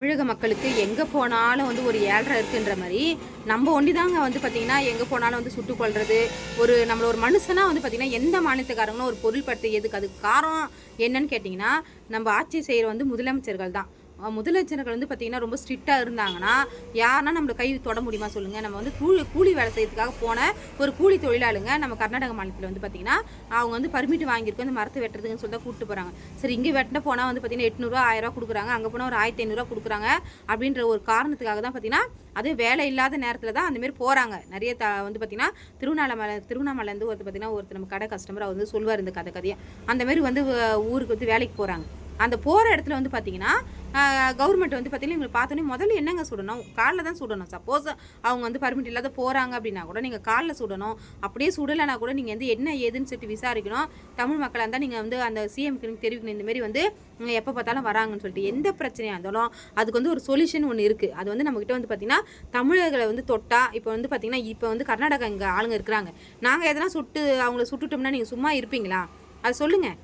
தமிழக மக்களுக்கு எங்கே போனாலும் வந்து ஒரு ஏழ்ரை இருக்குன்ற மாதிரி நம்ம ஒண்டி தாங்க வந்து பார்த்திங்கன்னா எங்கே போனாலும் வந்து சுட்டுக் கொள்வது. நம்மள ஒரு மனுஷனாக வந்து பார்த்திங்கன்னா எந்த மாநிலத்துக்காரங்களும் ஒரு பொருள்படுத்த எதுக்கு அதுக்கு காரணம் என்னன்னு கேட்டிங்கன்னா நம்ம ஆட்சி செய்கிற வந்து முதலமைச்சர்கள் தான். முதலமைச்சர்கள் வந்து பார்த்திங்கன்னா ரொம்ப ஸ்ட்ரிக்டாக இருந்தாங்கன்னா யாருன்னா நம்மளை கை தொட முடியுமா சொல்லுங்கள். நம்ம வந்து கூலி வேலை செய்யறதுக்காக போன ஒரு கூலி தொழிலாளுங்க நம்ம கர்நாடக மாநிலத்தில் வந்து பார்த்திங்கன்னா அவங்க வந்து பர்மிட் வாங்கியிருக்கோம் இந்த மரத்தை வெட்டுறதுன்னு சொல்லி தான் கூப்பிட்டு போகிறாங்க. சரி, இங்கே வெட்டின போனால் வந்து பார்த்திங்கன்னா 800 1000 கொடுக்குறாங்க, அங்கே போனால் ஒரு 1500 கொடுக்குறாங்க அப்படின்ற ஒரு காரணத்துக்காக தான் பார்த்திங்கன்னா அது வேலை இல்லாத நேரத்தில் தான் அந்தமாரி போகிறாங்க. நிறைய வந்து பார்த்திங்கன்னா திருவண்ணாமலைலேருந்து ஒருத்தர் நம்ம கடை கஸ்டமர் அவர் வந்து சொல்வார் இந்த கதையாக அந்தமாரி வந்து ஊருக்கு வந்து வேலைக்கு போகிறாங்க. அந்த போகிற இடத்துல வந்து பார்த்திங்கன்னா கவர்மெண்ட் வந்து பார்த்திங்கன்னா இவங்களை பார்த்தோன்னே முதல்ல என்னங்க சுடணும், காலில் தான் சுடணும். சப்போஸ் அவங்க வந்து பர்மிட் இல்லாத போகிறாங்க அப்படின்னா கூட நீங்கள் காலில் சுடணும். அப்படியே சுடலைனா கூட நீங்கள் வந்து என்ன ஏதுன்னு சொல்லிட்டு விசாரிக்கணும். தமிழ் மக்களாக இருந்தால் நீங்கள் வந்து அந்த சிஎம்க்கு தெரிவிக்கணும் இந்தமாரி வந்து எப்போ பார்த்தாலும் வராங்கன்னு சொல்லிட்டு. எந்த பிரச்சனையாக இருந்தாலும் அதுக்கு வந்து ஒரு சொல்யூஷன் ஒன்று இருக்குது. அது வந்து நம்மக்கிட்ட வந்து பார்த்திங்கன்னா தமிழர்களை வந்து தொட்டா இப்போ வந்து பார்த்திங்கன்னா இப்போ வந்து கர்நாடகா இங்கே ஆளுங்க இருக்கிறாங்க. நாங்கள் எதனா அவங்கள சுட்டுட்டோம்னா நீங்கள் சும்மா இருப்பீங்களா? அது சொல்லுங்கள்.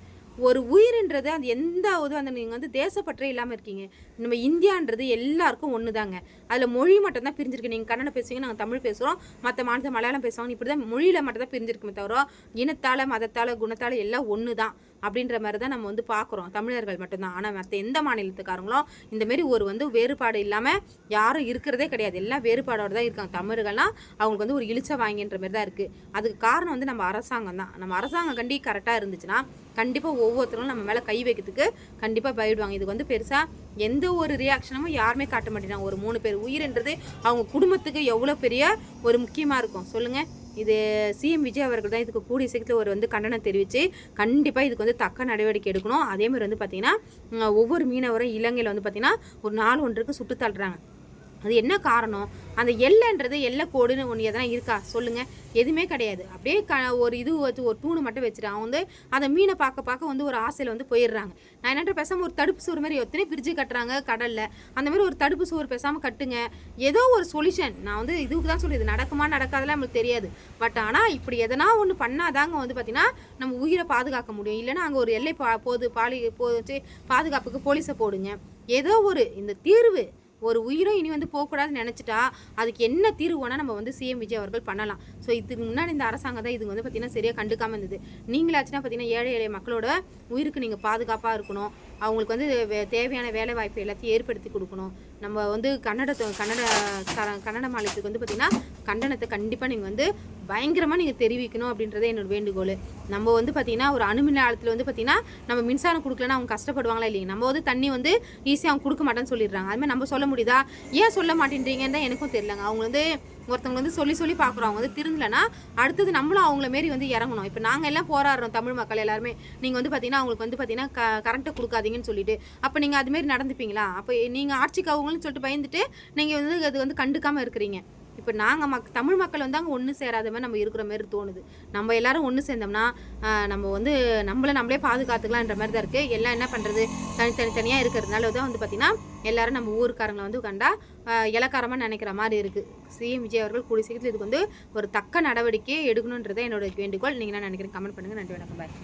ஒரு உயிர்ன்றது அது எந்த அந்த நீங்கள் வந்து தேசப்பற்றே இல்லாமல் இருக்கீங்க. நம்ம இந்தியான்றது எல்லாருக்கும் ஒன்று தாங்க. அதில் மொழி மட்டும் தான் பிரிஞ்சிருக்கு. நீங்கள் கன்னடம் பேசுவீங்க, நாங்கள் தமிழ் பேசுகிறோம், மற்ற மாநிலத்தில் மலையாளம் பேசுவாங்க. இப்படி தான் மொழியில் மட்டும் தான் பிரிஞ்சிருக்குமே தவிர இனத்தால் மதத்தால் குணத்தால் எல்லாம் ஒன்று தான் அப்படின்ற மாதிரி தான் நம்ம வந்து பார்க்குறோம். தமிழர்கள் மட்டும்தான். ஆனால் மற்ற எந்த மாநிலத்துக்காரங்களும் இந்தமாரி ஒரு வந்து வேறுபாடு இல்லாமல் யாரும் இருக்கிறதே கிடையாது. எல்லாம் வேறுபாடோடு தான் இருக்காங்க. தமிழர்கள்லாம் அவங்களுக்கு வந்து ஒரு இழிச்ச வாங்கின்ற மாதிரி தான் இருக்குது. அதுக்கு காரணம் வந்து நம்ம அரசாங்கம் தான். நம்ம அரசாங்கம் கரெக்டாக இருந்துச்சுன்னா கண்டிப்பாக ஒவ்வொருத்தரும் நம்ம மேலே கை வைக்கிறதுக்கு கண்டிப்பாக போயிடுவாங்க. இதுக்கு வந்து பெருசாக எந்த ஒரு ரியாக்ஷனும் யாருமே காட்ட மாட்டேங்கிறாங்க. ஒரு 3 பேர் உயிர்ன்றது அவங்க குடும்பத்துக்கு எவ்வளோ பெரிய ஒரு முக்கியமாக இருக்கும் சொல்லுங்கள். இது சிஎம் விஜய் அவர்கள் தான் இதுக்கு கூடிய சீக்கிரத்தில் ஒரு வந்து கண்டனம் தெரிவித்து கண்டிப்பாக இதுக்கு வந்து தக்க நடவடிக்கை எடுக்கணும். அதேமாதிரி வந்து பார்த்திங்கன்னா ஒவ்வொரு மீனவரும் இலங்கையில் வந்து பார்த்திங்கன்னா ஒரு நாள் ஒன்றுக்கு சுட்டு தள்ளுறாங்க. அது என்ன காரணம்? அந்த எல்லைன்றது எல்லை கோடுன்னு ஒன்று எதனா இருக்கா சொல்லுங்கள்? எதுவுமே கிடையாது. அப்படியே ஒரு இது வச்சு ஒரு தூணு மட்டும் வச்சுட்டு அவங்க வந்து அந்த மீனை பார்க்க வந்து ஒரு ஆசையில் வந்து போயிடுறாங்க. நான் என்னென்ற பேசாமல் ஒரு தடுப்பு சுவர் மாதிரி எத்தனை பிரிட்ஜு கட்டுறாங்க கடலில், அந்தமாதிரி ஒரு தடுப்பு சுவர் பேசாமல் கட்டுங்க. ஏதோ ஒரு சொல்யூஷன். நான் வந்து இதுக்கு தான் சொல்லி இது நடக்குமா நடக்காதெல்லாம் நம்மளுக்கு தெரியாது. பட் ஆனால் இப்படி எதனா ஒன்று பண்ணாதாங்க வந்து பார்த்திங்கன்னா நம்ம உயிரை பாதுகாக்க முடியும். இல்லைன்னா அங்கே ஒரு எல்லை பாதுகாப்புக்கு போலீஸை போடுங்க. ஏதோ ஒரு இந்த தீர்வு ஒரு உயிரும் இனி வந்து போகக்கூடாதுன்னு நினச்சிட்டா அதுக்கு என்ன தீர்வுனா நம்ம வந்து சிஎம் விஜய் அவர்கள் பண்ணலாம். ஸோ இதுக்கு முன்னாடி இந்த அரசாங்கம் தான் இதுக்கு வந்து பார்த்திங்கன்னா சரியாக கண்டுக்காமல் இருந்தது. நீங்களாச்சுன்னா பார்த்திங்கன்னா ஏழை எளிய மக்களோட உயிருக்கு நீங்கள் பாதுகாப்பாக இருக்கணும். அவங்களுக்கு வந்து தேவையான வேலை வாய்ப்பு எல்லாத்தையும் ஏற்படுத்தி கொடுக்கணும். நம்ம வந்து கன்னட மாநிலத்துக்கு வந்து பார்த்திங்கன்னா கண்டனத்தை கண்டிப்பாக நீங்கள் வந்து பயங்கரமாக நீங்கள் தெரிவிக்கணும் அப்படின்றத என்னோட வேண்டுகோள். நம்ம வந்து பார்த்திங்கன்னா ஒரு அணுமின் நிலையத்தில் வந்து பார்த்திங்கன்னா நம்ம மின்சாரம் கொடுக்கலன்னா அவங்க கஷ்டப்படுவாங்களா இல்லைங்க. நம்ம வந்து தண்ணி வந்து ஈஸியாக அவங்க கொடுக்க மாட்டேன்னு சொல்லிடுறாங்க. அதுமாதிரி நம்ம சொல்ல முடியுதா? ஏன் சொல்ல மாட்டேன்றீங்கன்னு தான் எனக்கும் தெரியலங்க. அவங்க வந்து ஒருத்தவங்க வந்து சொல்லி பார்க்குறோம். அவங்க வந்து திருந்தலைன்னா அடுத்தது நம்மளும் அவங்கள மாரி வந்து இறங்கணும். இப்போ நாங்கள் எல்லாம் போராடுறோம் தமிழ் மக்கள் எல்லாருமே. நீங்கள் வந்து பார்த்திங்கன்னா அவங்களுக்கு வந்து பார்த்திங்கன்னா கரண்ட்டை கொடுக்காதீங்கன்னு சொல்லிட்டு அப்போ நீங்கள் அதுமாரி நடந்துப்பீங்களா? அப்போ நீங்கள் ஆட்சிக்கு அவங்கன்னு சொல்லிட்டு பயந்துட்டு நீங்கள் வந்து அது வந்து கண்டுக்காமல் இருக்கிறீங்க. இப்போ நாங்கள் தமிழ் மக்கள் வந்து அங்கே ஒன்று சேராத மாதிரி நம்ம இருக்கிற மாதிரி தோணுது. நம்ம எல்லாரும் ஒன்று சேர்ந்தோம்னா நம்ம வந்து நம்மளே பாதுகாத்துக்கலான்ற மாதிரி தான் இருக்குது. எல்லாம் என்ன பண்ணுறது தனியாக இருக்கிறதுனால தான் வந்து பார்த்திங்கன்னா எல்லாரும் நம்ம ஊருக்காரங்களை வந்து கண்டா இலக்காரமாக நினைக்கிற மாதிரி இருக்குது. சிஎம் விஜய் அவர்கள் கூடிய சீக்கிரத்தில் இதுக்கு வந்து ஒரு தக்க நடவடிக்கையை எடுக்கணுன்றதை என்னோட வேண்டுகோள். நீங்கள் என்ன நினைக்கிறீங்க? கமெண்ட் பண்ணுங்கள். நன்றி, வணக்கம், பாய்.